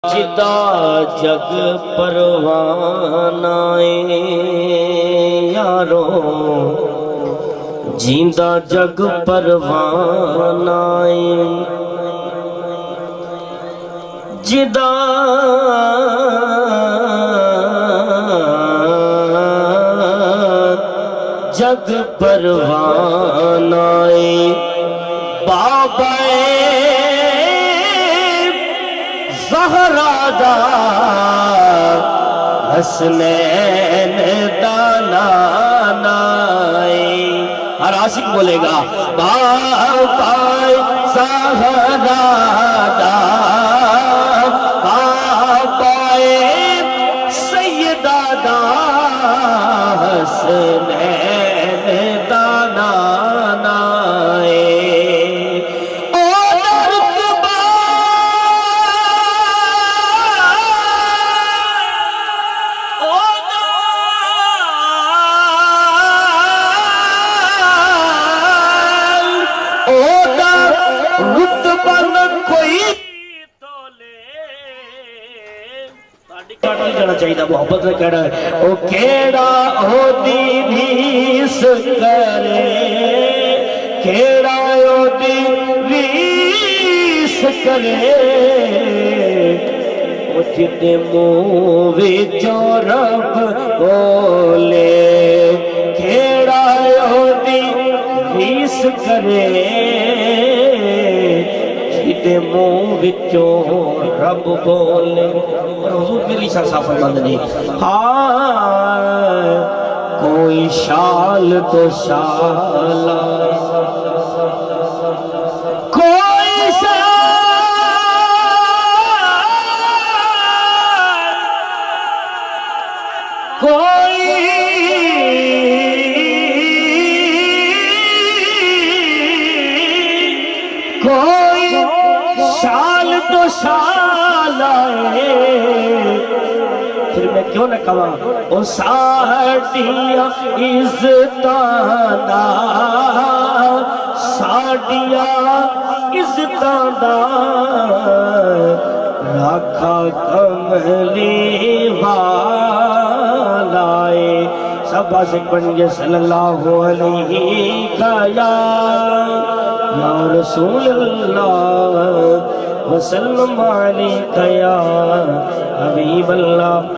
جدا جگ پروانہ یارو جیندا جگ پروانہ جدا جگ پروانہ بابا زہرا دا حسنین دا نانائی ہر عاشق بولے گا بابا زہرا دا بابا سیدہ دا حسنین دا نانائی محبت نے کہہ رہا ہے او کیڑا ہو دی ریس کرے کیڑا ہو دی ریس کرے او جتے منہ وچوں رب بولے کیڑا ہو دی ریس کرے جتے منہ وچوں رب بولے حضور میری صاف فرماند نہیں ہاں کوئی شال تو شال کوئی شال کوئی شال تو شال پھر میں کیوں نہ کہا او ساڑیاں عزتاں دا ساڑیاں عزتاں دا راکھا کملی والائے سب عاشق بن گئے صلی اللہ علیہ یا رسول اللہ وسلم علیکہ یا حبیب اللہ